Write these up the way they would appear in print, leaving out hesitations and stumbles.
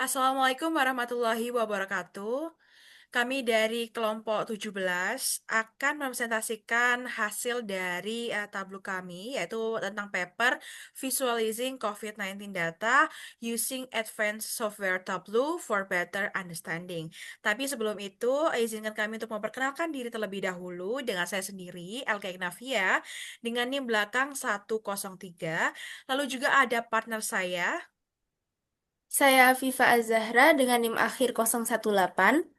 Assalamualaikum warahmatullahi wabarakatuh. Kami dari kelompok 17 akan mempresentasikan hasil dari tabel kami, yaitu tentang paper Visualizing COVID-19 Data Using Advanced Software Tableau for Better Understanding. Tapi sebelum itu, izinkan kami untuk memperkenalkan diri terlebih dahulu dengan saya sendiri, Elka Ignavia, dengan NIM belakang 103. Lalu juga ada partner saya. Saya Viva Azahra dengan NIM akhir 018.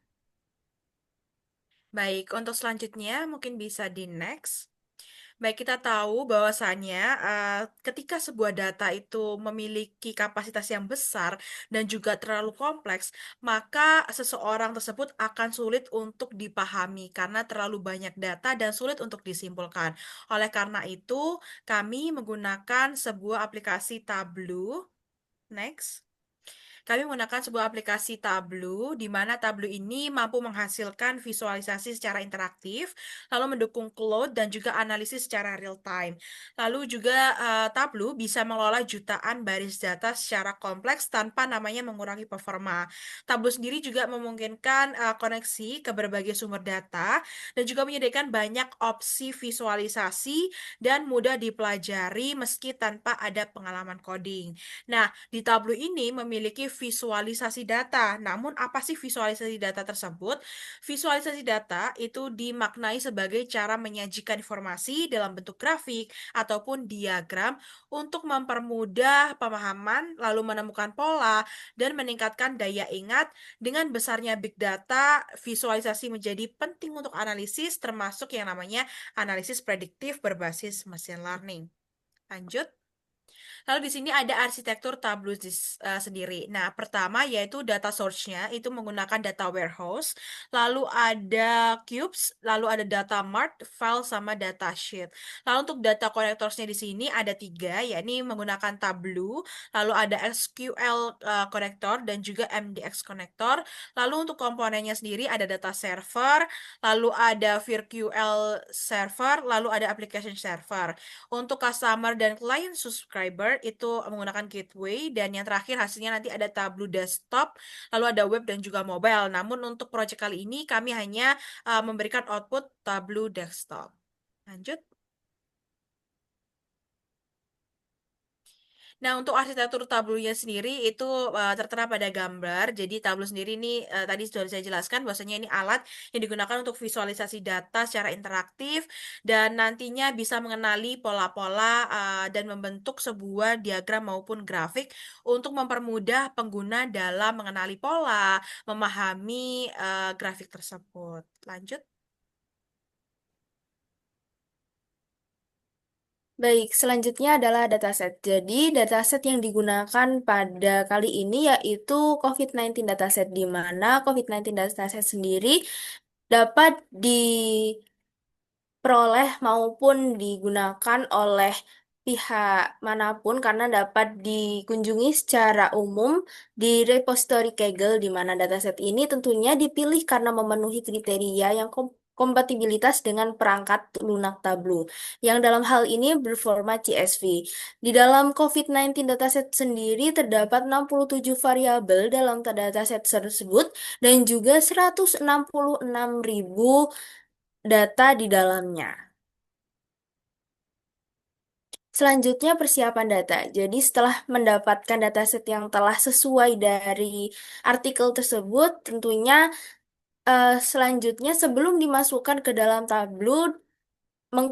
Baik, untuk selanjutnya mungkin bisa di next. Baik, kita tahu bahwasannya ketika sebuah data itu memiliki kapasitas yang besar dan juga terlalu kompleks, maka seseorang tersebut akan sulit untuk dipahami karena terlalu banyak data dan sulit untuk disimpulkan. Oleh karena itu, kami menggunakan sebuah aplikasi Tableau. Next. Kami menggunakan sebuah aplikasi Tableau, di mana Tableau ini mampu menghasilkan visualisasi secara interaktif, lalu mendukung cloud dan juga analisis secara real time. Lalu juga Tableau bisa mengelola jutaan baris data secara kompleks tanpa namanya mengurangi performa. Tableau sendiri juga memungkinkan koneksi ke berbagai sumber data dan juga menyediakan banyak opsi visualisasi dan mudah dipelajari meski tanpa ada pengalaman coding. Nah, di Tableau ini memiliki visualisasi data. Namun, apa sih visualisasi data tersebut? Visualisasi data itu dimaknai sebagai cara menyajikan informasi dalam bentuk grafik ataupun diagram untuk mempermudah pemahaman, lalu menemukan pola, dan meningkatkan daya ingat. Dengan besarnya big data, visualisasi menjadi penting untuk analisis, termasuk yang namanya analisis prediktif berbasis machine learning. Lanjut. Lalu di sini ada arsitektur Tableau sendiri. Nah, pertama yaitu data source-nya itu menggunakan data warehouse, lalu ada cubes, lalu ada data mart, file sama data sheet. Lalu untuk data connectors-nya di sini ada tiga, yakni menggunakan Tableau, lalu ada SQL connector dan juga MDX connector. Lalu untuk komponennya sendiri ada data server, lalu ada VirQL server, lalu ada application server. Untuk customer dan client subscriber itu menggunakan gateway dan yang terakhir hasilnya nanti ada Tableau desktop, lalu ada web dan juga mobile. Namun untuk project kali ini kami hanya memberikan output Tableau desktop. Lanjut. Nah, untuk arsitektur tablonya sendiri itu tertera pada gambar. Jadi tablo sendiri ini tadi sudah saya jelaskan bahwasanya ini alat yang digunakan untuk visualisasi data secara interaktif dan nantinya bisa mengenali pola-pola dan membentuk sebuah diagram maupun grafik untuk mempermudah pengguna dalam mengenali pola, memahami grafik tersebut. Lanjut. Baik, selanjutnya adalah dataset. Jadi, dataset yang digunakan pada kali ini yaitu COVID-19 dataset, di mana COVID-19 dataset sendiri dapat diperoleh maupun digunakan oleh pihak manapun karena dapat dikunjungi secara umum di repository Kaggle, di mana dataset ini tentunya dipilih karena memenuhi kriteria yang kompatibilitas dengan perangkat lunak Tableau, yang dalam hal ini berformat CSV. Di dalam COVID-19 dataset sendiri terdapat 67 variabel dalam dataset tersebut dan juga 166.000 data di dalamnya. Selanjutnya persiapan data. Jadi setelah mendapatkan dataset yang telah sesuai dari artikel tersebut, tentunya selanjutnya sebelum dimasukkan ke dalam Tableau,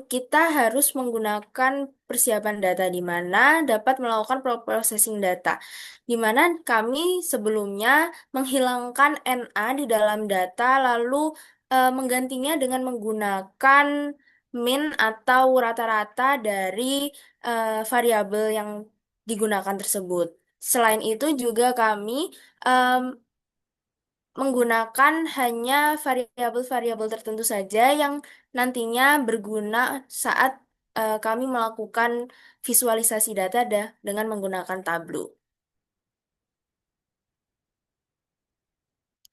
kita harus menggunakan persiapan data di mana dapat melakukan processing data. Di mana kami sebelumnya menghilangkan NA di dalam data lalu menggantinya dengan menggunakan min atau rata-rata dari variabel yang digunakan tersebut. Selain itu juga kami em, menggunakan hanya variabel-variabel tertentu saja yang nantinya berguna saat kami melakukan visualisasi data dengan menggunakan Tableau.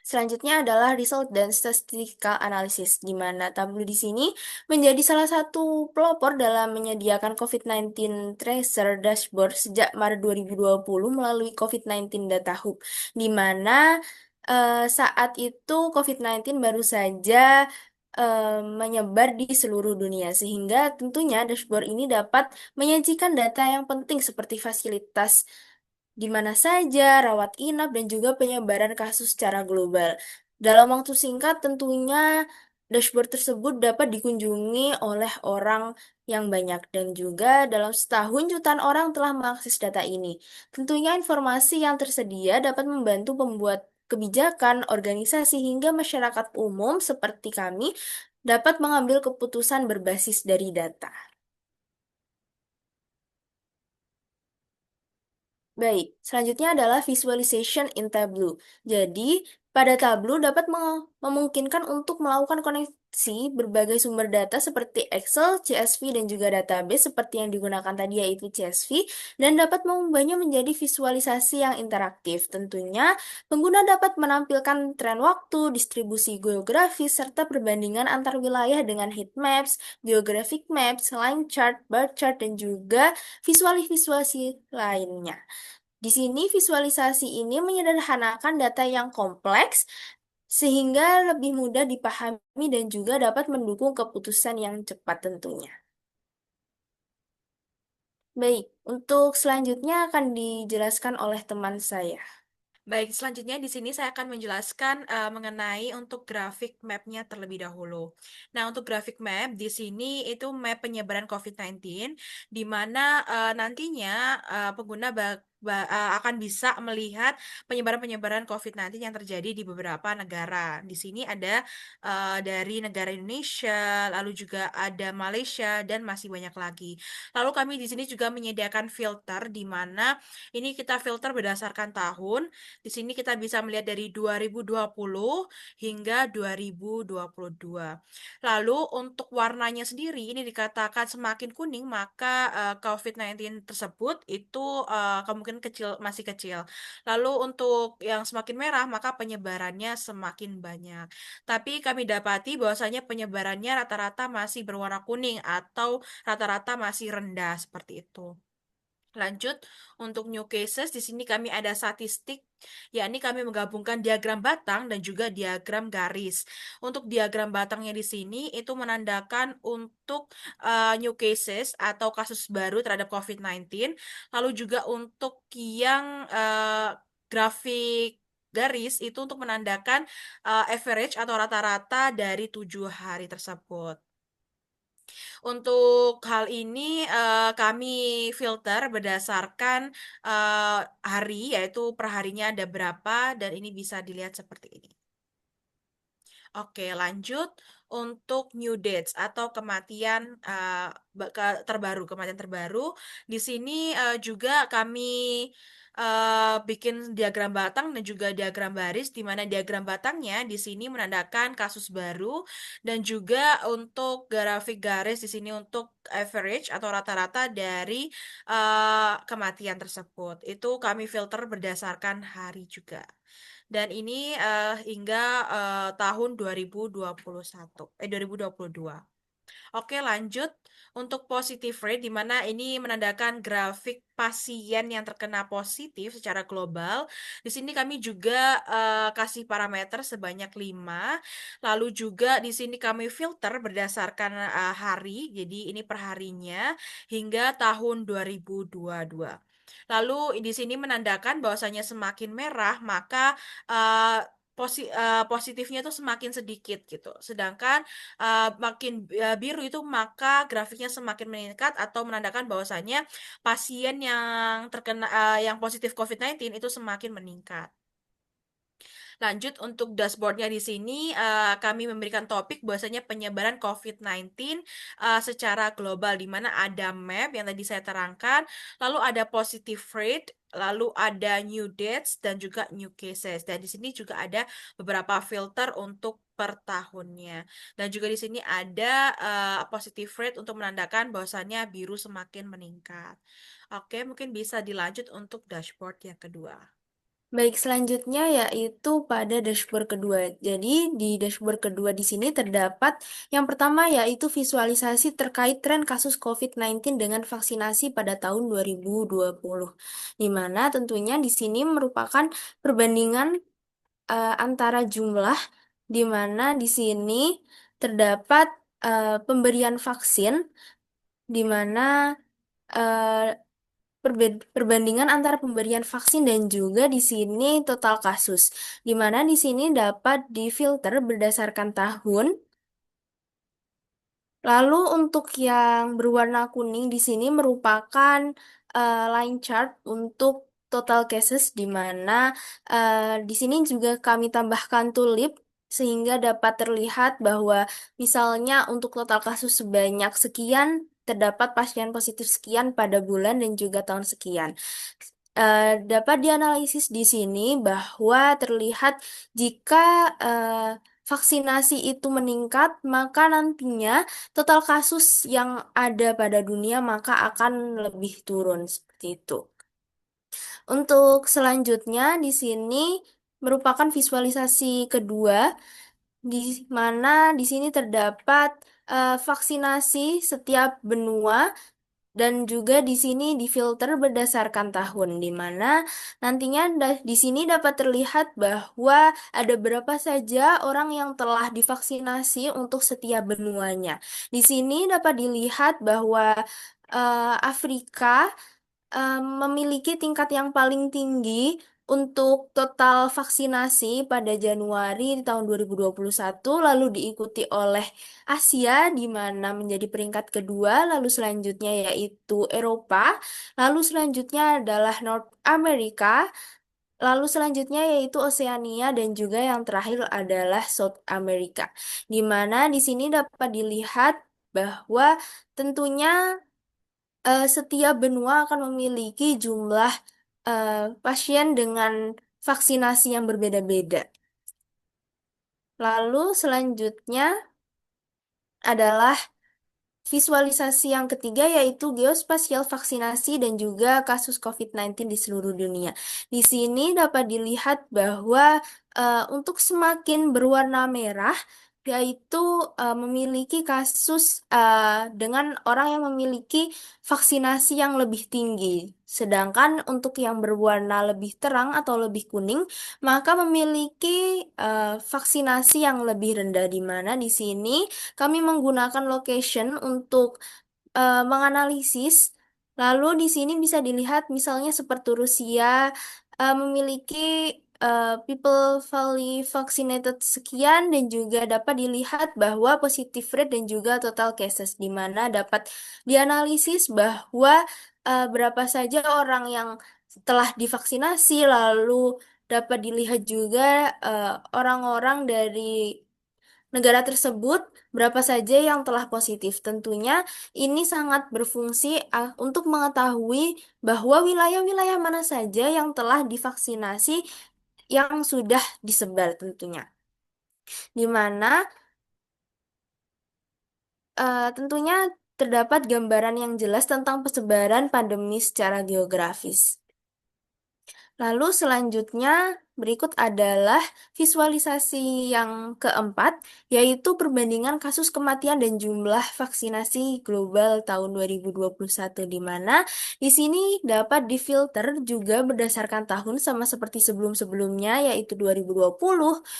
Selanjutnya adalah result dan statistical analysis, di mana Tableau di sini menjadi salah satu pelopor dalam menyediakan COVID-19 Tracer Dashboard sejak Maret 2020 melalui COVID-19 Data Hub, di mana saat itu COVID-19 baru saja menyebar di seluruh dunia, sehingga tentunya dashboard ini dapat menyajikan data yang penting seperti fasilitas di mana saja, rawat inap, dan juga penyebaran kasus secara global. Dalam waktu singkat, tentunya dashboard tersebut dapat dikunjungi oleh orang yang banyak, dan juga dalam setahun jutaan orang telah mengakses data ini. Tentunya informasi yang tersedia dapat membantu pembuat kebijakan, organisasi, hingga masyarakat umum seperti kami dapat mengambil keputusan berbasis dari data. Baik, selanjutnya adalah visualization in Tableau. Jadi, pada Tableau dapat memungkinkan untuk melakukan koneksi berbagai sumber data seperti Excel, CSV, dan juga database seperti yang digunakan tadi yaitu CSV, dan dapat mengubahnya menjadi visualisasi yang interaktif. Tentunya, pengguna dapat menampilkan tren waktu, distribusi geografis, serta perbandingan antar wilayah dengan heat maps, geographic maps, line chart, bar chart, dan juga visualisasi lainnya. Di sini visualisasi ini menyederhanakan data yang kompleks sehingga lebih mudah dipahami dan juga dapat mendukung keputusan yang cepat tentunya. Baik, untuk selanjutnya akan dijelaskan oleh teman saya. Baik, selanjutnya di sini saya akan menjelaskan mengenai untuk grafik mapnya terlebih dahulu. Nah, untuk grafik map di sini itu map penyebaran COVID-19, di mana nantinya pengguna akan bisa melihat penyebaran-penyebaran COVID-19 yang terjadi di beberapa negara. Di sini ada dari negara Indonesia, lalu juga ada Malaysia, dan masih banyak lagi. Lalu kami di sini juga menyediakan filter, di mana ini kita filter berdasarkan tahun. Di sini kita bisa melihat dari 2020 hingga 2022. Lalu untuk warnanya sendiri ini dikatakan semakin kuning maka COVID-19 tersebut itu kemungkinan kecil masih kecil. Lalu untuk yang semakin merah maka penyebarannya semakin banyak. Tapi kami dapati bahwasanya penyebarannya rata-rata masih berwarna kuning atau rata-rata masih rendah seperti itu. Lanjut, untuk new cases, di sini kami ada statistik, yakni kami menggabungkan diagram batang dan juga diagram garis. Untuk diagram batangnya di sini itu menandakan untuk new cases atau kasus baru terhadap COVID-19, lalu juga untuk yang grafik garis itu untuk menandakan average atau rata-rata dari 7 hari tersebut. Untuk hal ini kami filter berdasarkan hari, yaitu perharinya ada berapa, dan ini bisa dilihat seperti ini. Oke, lanjut untuk new dates atau kematian terbaru, kematian terbaru. Di sini juga kami bikin diagram batang dan juga diagram baris, di mana diagram batangnya di sini menandakan kasus baru dan juga untuk grafik garis di sini untuk average atau rata-rata dari kematian tersebut. Itu kami filter berdasarkan hari juga. Dan ini hingga tahun 2021, 2022. Oke, lanjut untuk positive rate, di mana ini menandakan grafik pasien yang terkena positif secara global. Di sini kami juga kasih parameter sebanyak 5. Lalu juga di sini kami filter berdasarkan hari, jadi ini perharinya hingga tahun 2022. Lalu di sini menandakan bahwasanya semakin merah maka uh, positifnya itu semakin sedikit gitu. Sedangkan makin biru itu maka grafiknya semakin meningkat atau menandakan bahwasanya pasien yang terkena yang positif COVID-19 itu semakin meningkat. Lanjut untuk dashboardnya di sini kami memberikan topik bahwasanya penyebaran COVID-19 secara global, di mana ada map yang tadi saya terangkan, lalu ada positive rate, lalu ada new dates dan juga new cases. Dan di sini juga ada beberapa filter untuk per tahunnya. Dan juga di sini ada positive rate untuk menandakan bahwasannya biru semakin meningkat. Oke, mungkin bisa dilanjut untuk dashboard yang kedua. Baik, selanjutnya yaitu pada dashboard kedua. Jadi di dashboard kedua di sini terdapat yang pertama yaitu visualisasi terkait tren kasus COVID-19 dengan vaksinasi pada tahun 2020. Di mana tentunya di sini merupakan perbandingan antara jumlah di mana di sini terdapat pemberian vaksin di mana eh, perbandingan antara pemberian vaksin dan juga di sini total kasus, di mana di sini dapat difilter berdasarkan tahun. Lalu untuk yang berwarna kuning di sini merupakan line chart untuk total cases di mana di sini juga kami tambahkan tulip sehingga dapat terlihat bahwa misalnya untuk total kasus sebanyak sekian terdapat pasien positif sekian pada bulan dan juga tahun sekian. Dapat dianalisis di sini bahwa terlihat jika vaksinasi itu meningkat, maka nantinya total kasus yang ada pada dunia maka akan lebih turun seperti itu. Untuk selanjutnya di sini merupakan visualisasi kedua di mana di sini terdapat vaksinasi setiap benua dan juga di sini difilter berdasarkan tahun, di mana nantinya di sini dapat terlihat bahwa ada berapa saja orang yang telah divaksinasi untuk setiap benuanya. Di sini dapat dilihat bahwa Afrika memiliki tingkat yang paling tinggi untuk total vaksinasi pada Januari di tahun 2021, lalu diikuti oleh Asia di mana menjadi peringkat kedua, lalu selanjutnya yaitu Eropa, lalu selanjutnya adalah North America, lalu selanjutnya yaitu Oseania dan juga yang terakhir adalah South America. Di mana di sini dapat dilihat bahwa tentunya setiap benua akan memiliki jumlah eh, pasien dengan vaksinasi yang berbeda-beda. Lalu selanjutnya adalah visualisasi yang ketiga yaitu geospasial vaksinasi dan juga kasus COVID-19 di seluruh dunia. Di sini dapat dilihat bahwa untuk semakin berwarna merah yaitu memiliki kasus dengan orang yang memiliki vaksinasi yang lebih tinggi. Sedangkan untuk yang berwarna lebih terang atau lebih kuning, maka memiliki vaksinasi yang lebih rendah di mana di sini kami menggunakan location untuk menganalisis. Lalu di sini bisa dilihat misalnya seperti Rusia memiliki people fully vaccinated sekian dan juga dapat dilihat bahwa positive rate dan juga total cases di mana dapat dianalisis bahwa berapa saja orang yang telah divaksinasi lalu dapat dilihat juga orang-orang dari negara tersebut berapa saja yang telah positif. Tentunya ini sangat berfungsi untuk mengetahui bahwa wilayah-wilayah mana saja yang telah divaksinasi yang sudah disebar tentunya. Di mana tentunya terdapat gambaran yang jelas tentang persebaran pandemi secara geografis. Lalu selanjutnya berikut adalah visualisasi yang keempat, yaitu perbandingan kasus kematian dan jumlah vaksinasi global tahun 2021, di mana di sini dapat difilter juga berdasarkan tahun sama seperti sebelum-sebelumnya, yaitu 2020,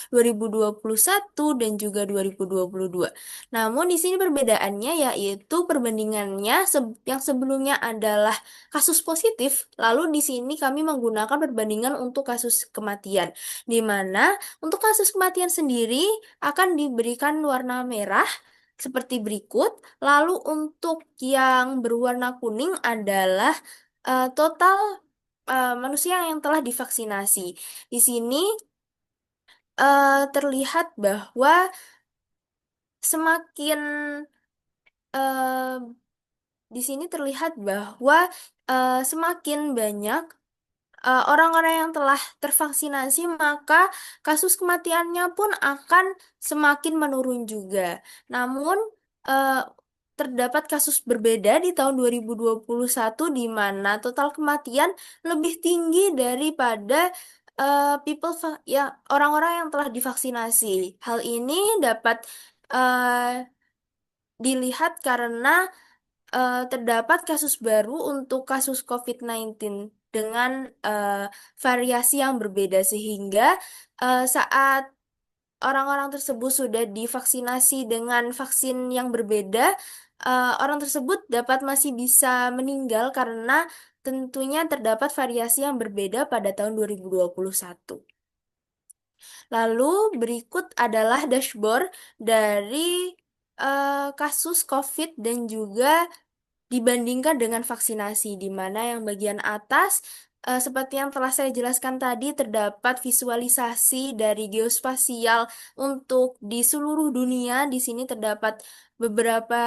2021, dan juga 2022. Namun di sini perbedaannya yaitu perbandingannya yang sebelumnya adalah kasus positif, lalu di sini kami menggunakan perbandingan untuk kasus kematian, di mana untuk kasus kematian sendiri akan diberikan warna merah seperti berikut. Lalu untuk yang berwarna kuning adalah total manusia yang telah divaksinasi. Di sini terlihat bahwa semakin eh, di sini terlihat bahwa semakin banyak orang-orang yang telah tervaksinasi, maka kasus kematiannya pun akan semakin menurun juga. Namun, eh, terdapat kasus berbeda di tahun 2021 di mana total kematian lebih tinggi daripada ya orang-orang yang telah divaksinasi. Hal ini dapat eh, dilihat karena terdapat kasus baru untuk kasus COVID-19 dengan eh, variasi yang berbeda sehingga saat orang-orang tersebut sudah divaksinasi dengan vaksin yang berbeda, orang tersebut dapat masih bisa meninggal karena tentunya terdapat variasi yang berbeda pada tahun 2021. Lalu berikut adalah dashboard dari kasus COVID dan juga dibandingkan dengan vaksinasi, di mana yang bagian atas, seperti yang telah saya jelaskan tadi, terdapat visualisasi dari geospasial untuk di seluruh dunia. Di sini terdapat beberapa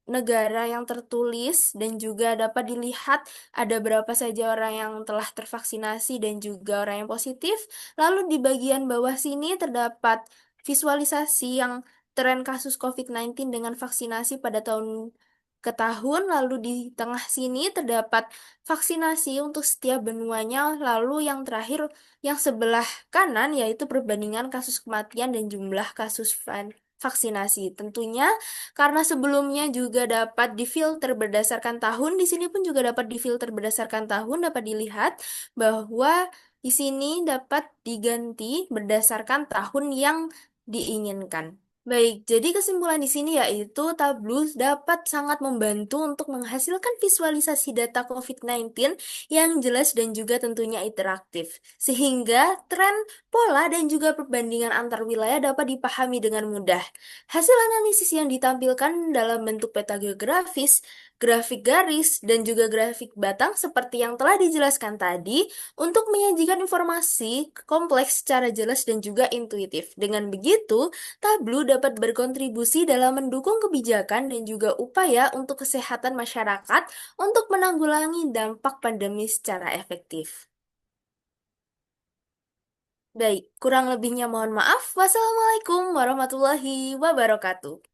negara yang tertulis dan juga dapat dilihat ada berapa saja orang yang telah tervaksinasi dan juga orang yang positif. Lalu di bagian bawah sini terdapat visualisasi yang tren kasus COVID-19 dengan vaksinasi pada tahun ke tahun, lalu di tengah sini terdapat vaksinasi untuk setiap benuanya, lalu yang terakhir yang sebelah kanan yaitu perbandingan kasus kematian dan jumlah kasus vaksinasi. Tentunya karena sebelumnya juga dapat difilter berdasarkan tahun, di sini pun juga dapat difilter berdasarkan tahun, dapat dilihat bahwa di sini dapat diganti berdasarkan tahun yang diinginkan. Baik, jadi kesimpulan di sini yaitu Tableau dapat sangat membantu untuk menghasilkan visualisasi data COVID-19 yang jelas dan juga tentunya interaktif. Sehingga tren, pola, dan juga perbandingan antar wilayah dapat dipahami dengan mudah. Hasil analisis yang ditampilkan dalam bentuk peta geografis, grafik garis, dan juga grafik batang seperti yang telah dijelaskan tadi untuk menyajikan informasi kompleks secara jelas dan juga intuitif. Dengan begitu, Tablu dapat berkontribusi dalam mendukung kebijakan dan juga upaya untuk kesehatan masyarakat untuk menanggulangi dampak pandemi secara efektif. Baik, kurang lebihnya mohon maaf. Wassalamualaikum warahmatullahi wabarakatuh.